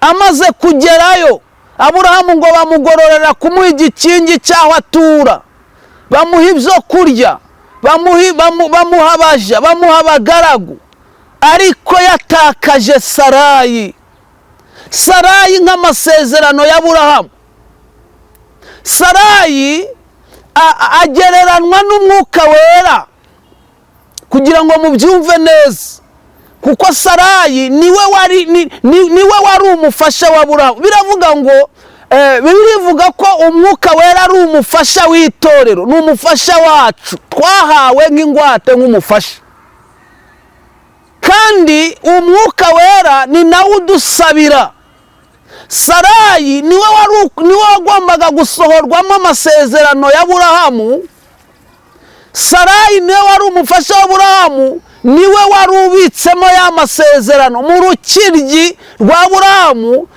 amaze kugerayo, Aburahamu ngo bamugororera kumuha igikingi cy'aho atura, bamuha ibyo kurya, bamuha abaja, bamuha abagaragu. Ariko yatakaje Sarayi nk'amasezerano y'Aburahamu. Sarayi agereranwa n'Umwuka Wera, kugira ngo mubyumve neza, kuko Sarayi niwe wari umufasha wa Aburahamu. Biravuga ngo Bibiliya ivuga ko Umwuka Wera ari umufasha w'itorero, ni umufasha wacu twahawe nk'ingwate, nk'umufasha. Kandi Umwuka Wera ni nawe udusabira. Sarayi niwe wagombaga gusohorwamo amasezerano y'Aburahamu. Sarayi niwe wari umufasha w'Aburahamu, niwe wari ubitsemo ya masezerano mu rukiryi rwa Aburahamu.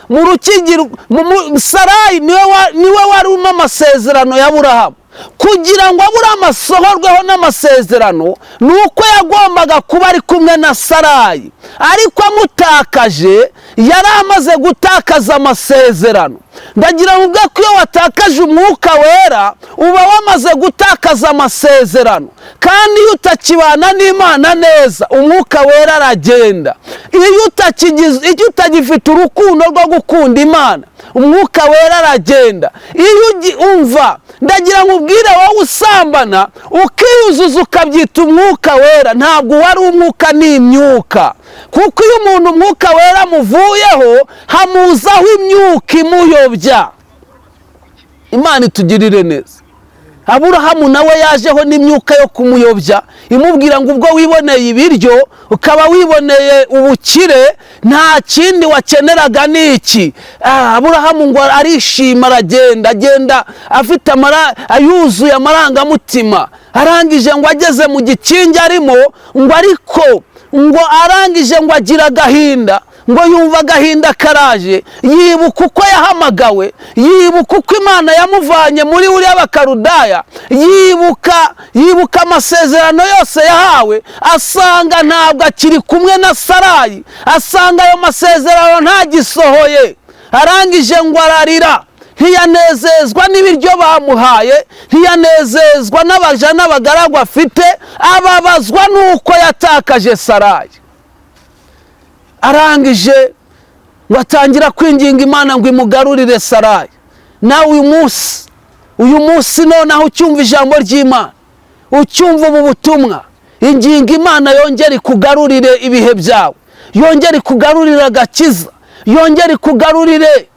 Sarayi niwe wari mu amasezerano y'Aburahamu. Kugira ngo Aburahamu asohorweho n'amasezerano, nuko yagombaga kuba ari kumwe na Sarayi. Ariko amutakaje, yari amaze gutakaza amasezerano. Ndagira ngo ko iyo watakaje umwuka wera uba wamaze gutakaza amasezerano, kandi iyo utakibana n'Imana neza umwuka wera aragenda. Iyo utagifite urukundo rwo gukunda Imana umwuka wera aragenda. Iyo umva, ndagira ngo ubwire wowe usambana ukiyuzuza ukabyita umwuka wera, ntabwo wari umwuka n'imyuka, kuko iyo umuntu umwuka wera amuvuyeho hamuzaho imyuka imuyobya. Imana itugirire neza. Aburahamu nawe yajeho n'imyuka yo kumuyobya imubwira ngo ubwo wiboneye ibiryo ukaba wiboneye ubukire nta kindi wakeneraga n'iki. Aburahamu ngo arishima, agenda afite yuzuye amarangamutima. Arangije ngo ageze mu gikingi arimo ngo ariko ngo arangije ngo agira agahinda, ngo yumva agahinda karaje, yibuka uko yahamagawe, yibuka uko Imana yamuvanye muri uriya bakarudaya, yibuka amasezerano yose yahawe, asanga ntabwo akiri kumwe na Sarayi, asanga ayo masezerano ntagisohoye. Arangije ngo ararira, ntiyanezezwa n'ibiryo bamuhaye, ntiyanezezwa n'abaja n'abagaragu afite, ababazwa n'uko yatakaje Sarayi. Arangije ngo atangira kwinginga Imana ngo imugarurire Sarayi. Nawe uyu munsi noneho ucyumva ijambo ry'Imana, ucyumva ubu butumwa, inginga Imana yongere ikugarurire ibihe byawe, yongere ikugarurire agakiza, yongere ikugarurire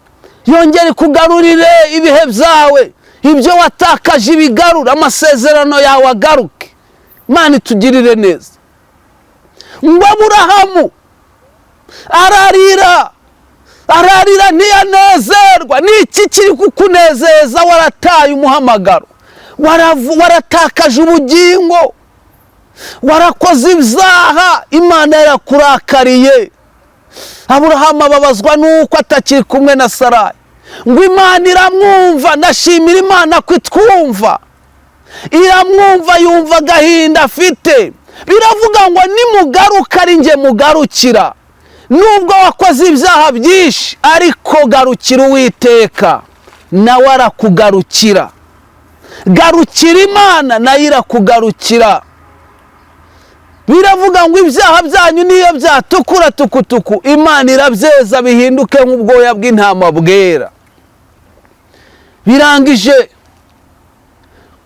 ibihe byawe, ibyo watakaje ibigarura, amasezerano yawe agaruke. Imana itugirire neza. Ngo Aburahamu ararira ntiyanezerwa. Niki kiri kukunezeza? Warataye umuhamagaro, waratakaje ubugingo, warakoze ibyaha, Imana yarakurakariye. Aburahamu ababazwa nuko atakiri kumwe na Sarayi. Ngo Imana iramwumva. Ndashimira Imana ko itwumva, iramwumva, yumva agahinda afite. Biravuga ngo nimugaruka ari njye mugarukira. Nubwo wakoze ibyaha byinshi ariko garukira Uwiteka, nawe arakugarukira. Garukira Imana nayo irakugarukira. Biravuga ngo ibyaha byanyu niyo byatukura tukutuku, Imana irabyeza bihinduke nk'ubwoya bw'intama bwera. Birangije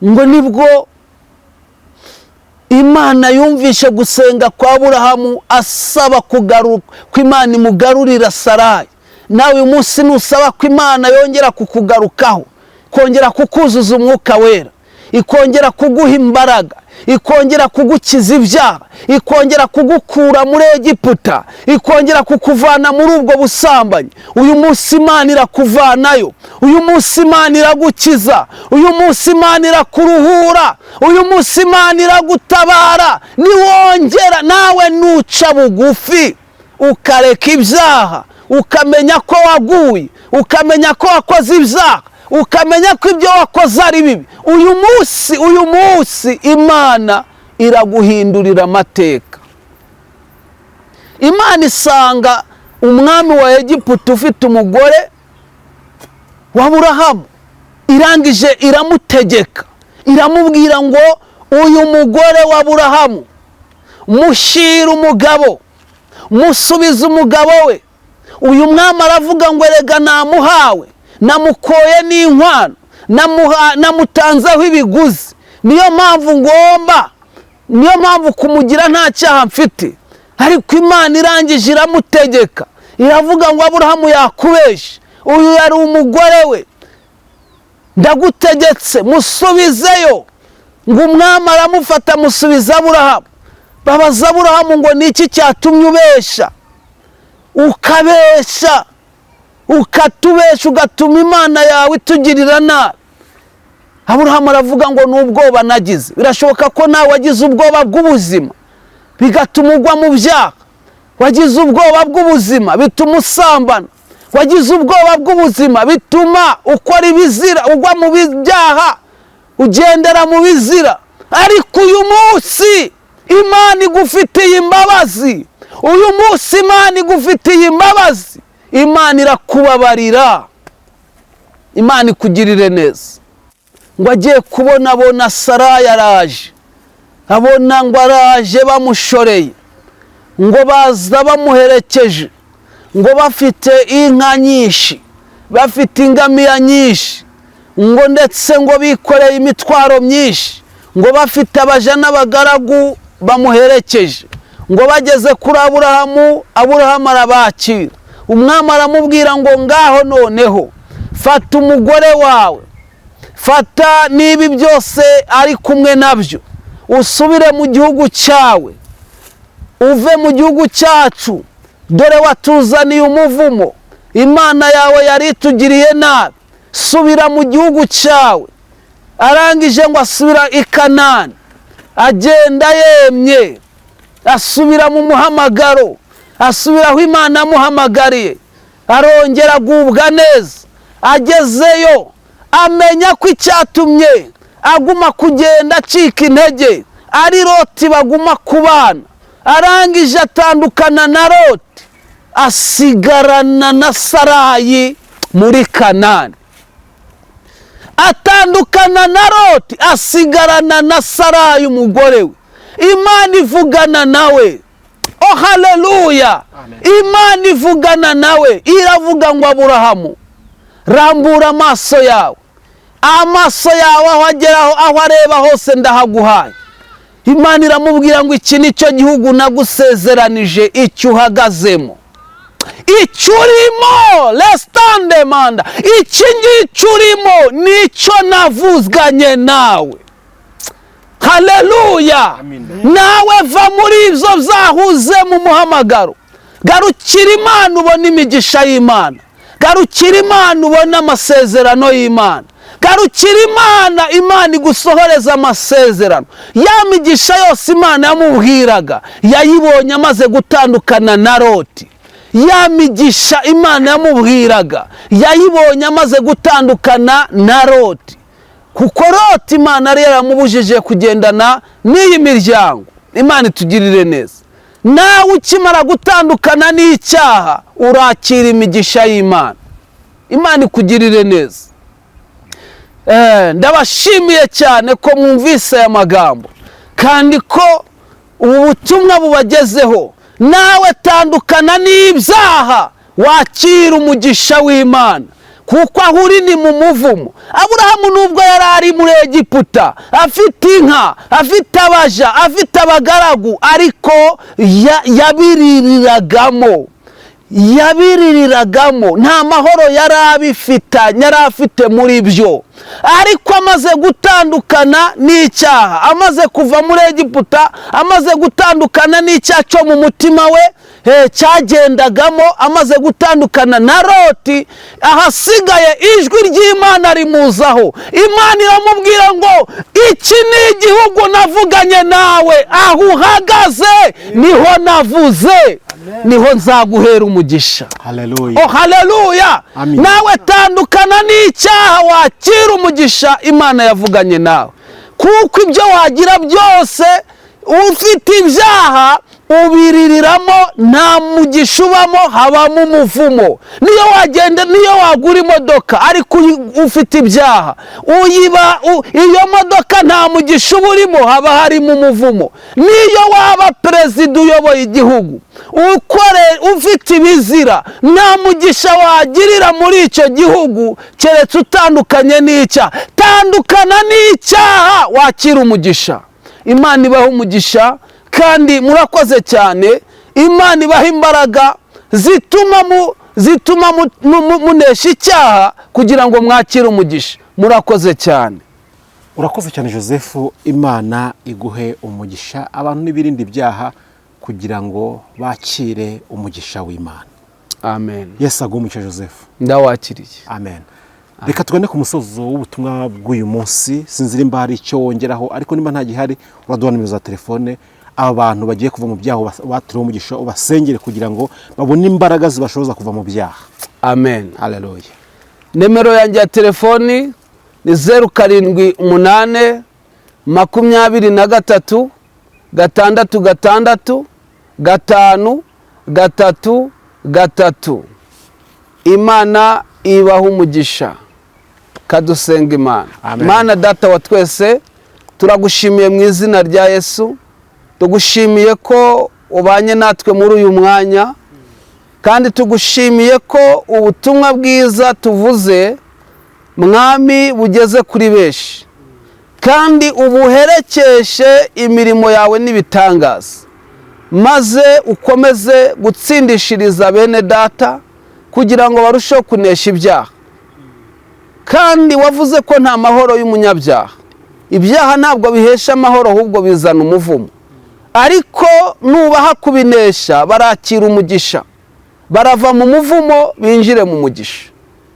ngo nibwo Imana yumvishe gusenga kwa Aburahamu asaba ko Imana imugarurira Sarayi. Nawe uyu munsi nusaba ko Imana yongera kukugarukaho, kongera kukuzuza umwuka wera, ikongera kuguha imbaraga, ikongera kugukiza ibyaha, ikongera kugukura muri Egiputa, ikongera kukuvana muri ubwo busambanyi, uyu munsi Imana irakuvanayo. Uyu munsi Imana iragukiza, uyu munsi Imana irakuruhura, uyu munsi Imana iragutabara. Niwongera nawe nuca bugufi ukareka ibyaha, ukamenya ko waguye, ukamenya ko wakoze ibyaha, ukamenya ko ibyo wakoze ari bibi, uyu munsi Imana iraguhindurira amateka. Imana isanga umwami wa Egiputa ufite umugore wa Aburahamu, irangije iramutegeka, iramubwira ngo uyu mugore wa Aburahamu mushyira umugabo, musubize umugabo we. Uyu mwami aravuga ngo erega namuhawe, namukoye n'inkwano, namutanzeho ibiguzi, niyo mpamvu kumugira nta cyaha mfite. Ariko Imana irangije iramutegeka, iravuga ngo Aburahamu yakubeshe, uyu yari umugore we, ndagutegetse musubizeyo. Ngo umwami aramufata musubiza Aburahamu. Babaza Aburahamu ngo niki cyatumye ubesha, ukabesha, ukatubesha, ugatuma Imana yawe itugirira nabi? Aburahamu aravuga ngo n'ubwoba nagize. Birashoboka ko nawe wagize ubwoba bw'ubuzima bigatuma ugwa mu byaha, wagize ubwoba bw'ubuzima bituma usambana, wagize ubwoba bw'ubuzima bituma ukora ibizira, ugwa mu byaha, ugendera mu bizira. Ariko uyu munsi Imana igufitiye imbabazi, uyu munsi Imana igufitiye imbabazi. Imana irakubabarira. Imana ikugirire neza. Ngo agiye kubona Sara yaraje, abona ngo araje bamushoreye, ngo baza bamuherekeje, ngo bafite inka nyinshi, bafite ingamiya nyinshi, ngo ndetse ngo bikoreye imitwaro myinshi, ngo bafite abaja n'abagaragu bamuherekeje. Ngo bageze kuri Aburahamu arabakira. Umwami aramubwira ngo ngaho noneho fata umugore wawe, fata n'ibi byose ari kumwe nabyo, usubire mu gihugu cyawe, uve mu gihugu cyacu, dore watuzaniye umuvumo, Imana yawe yari itugiriye nabi, subira mu gihugu cyawe. Arangije ngo asubira i Kanani, agenda yemye, asubira mu muhamagaro, asubira aho Imana yamuhamagariye, arongera agubwa neza. Agezeyo amenya ko icyatumye aguma kugenda acika intege ari Loti baguma kubana. Arangije atandukana na Loti, asigarana na Sarayi muri Kanani. Atandukana na Loti, asigarana na Sarayi umugore we. Imana ivugana nawe. Oh haleluya. Imana ivugana nawe, iravuga ngo Aburahamu, rambura amaso yawe, amaso yawe aho ageraho, aho areba hose ndahaguhaye. Imana iramubwira ngo iki nicyo gihugu nagusezeranije, icyo uhagazemo, icyo urimo, restande manda, iki ngicyo urimo nicyo navuzganye nawe. Haleluya. Nawe va muri ibyo byahuze mu muhamagaro, garukira Imana ubona imigisha y'Imana, garukira Imana ubona amasezerano y'Imana, garukira Imana, Imana igusohoreza amasezerano. Ya migisha yose Imana yamubwiraga yayibonye amaze gutandukana na Loti. Ya migisha Imana yamubwiraga yayibonye amaze gutandukana na Loti. Kuko Loti Imana yari yaramubujije kugendana n'iyi miryango. Imana itugirire neza. Nawe ukimara gutandukana n'icyaha urakira imigisha y'Imana. Imana ikugirire neza. Ndabashimiye cyane ko mwumvise aya magambo kandi ko ubu butumwa bubagezeho. Nawe tandukana n'ibyaha, wakira umugisha w'Imana, kuko aho uri ni mu muvumo. Aburahamu nubwo yari ari muri Egiputa, afite inka, afite abaja, afite abagaragu, ariko yabiririragamo, nta mahoro yari afite muri byo. Ariko amaze gutandukana n'icyaha, amaze kuva muri Egiputa, amaze gutandukana n'icyaha cyo mu mutima we cyagendagamo, amaze gutandukana na Loti, ahasigaye ijwi ry'Imana rimuzaho. Imana iramubwira ngo iki ni igihugu navuganye nawe, aho uhagaze niho navuze, niho nzaguhera umugisha. Haleluya. Oh haleluya. Nawe tandukana n'icyaha, wakira umugisha Imana yavuganye nawe. Kuko ibyo wagira byose ufite ibyaha ubiririramo, nta mugisha ubamo, habamo umuvumo. Niyo wagenda, niyo wagura imodoka ariko ufite ibyaha, iyo modoka nta mugisha uburimo, haba harimo umuvumo. Niyo waba perezida uyoboye igihugu, ufite ibizira, nta mugisha wagirira muri icyo gihugu keretse utandukanye n'icyaha. Tandukana n'icyaha, wakira umugisha. Imana ibaha umugisha kandi murakoze cyane. Imana ibaha imbaraga zituma munesha icyaha kugira ngo mwakire umugisha. Murakoze cyane. Urakoze cyane Joseph. Imana iguhe umugisha abantu n'ibirindi byaha kugira ngo bakire umugisha w'Imana. Amen. Yesu agumugisha Joseph. Ndawakiriye. Amen. Reka tugane ku musozo w'ubutumwa bw'uyu munsi. Sinzira imba hari icyo wongeraho, ariko nimba nta gihari uraduha nimero za telefone. Aba bantu bagiye kuva mu byaha batiriwe umugisha, ubasengere kugira ngo babone imbaraga zibashoboza kuva mu byaha. Amen. Haleluya. Nimero yanjye ya telefoni ni 078 23 666 5 3 3. Imana ibaha umugisha. Kadusenga Imana. Amen. Mana data wa twese, turagushimiye mu izina rya Yesu, tugushimiye ko ubanye natwe muri uyu mwanya, kandi tugushimiye ko ubutumwa bwiza tuvuze mwami bugeze kuri benshi, kandi ubuherekeshe imirimo yawe n'ibitangaza, maze ukomeze gutsindishiriza bene data kugira ngo barusheho kunesha ibyaha. Kandi wavuze ko nta mahoro y'umunyabyaha, ibyaha ntabwo bihesha amahoro ahubwo bizana umuvumo, ariko nubaha kubinesha barakira umugisha, barava mu muvumo binjire mu mugisha.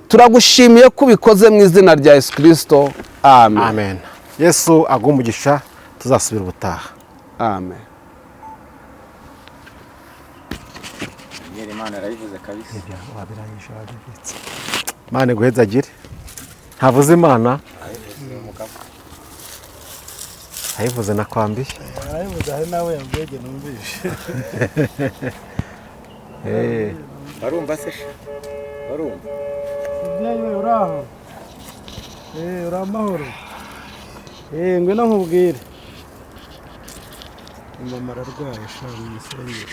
Turagushimiye ko ubikoze mu izina rya Yesu Kristo. Amen. Amen. Yesu aguha umugisha, tuzasubira ubutaha. Amen. Imana arayivuze kabisa. Imana iguhezagire. Ntavuze Imana ayivuze nakwambiye. Arayivuze hari nawe yambwege numvishe. Barumva se? Barumva. Ibyayo uraho. Uramahoro. Ngwino nkubwire. Mama ararwaye shami musenge.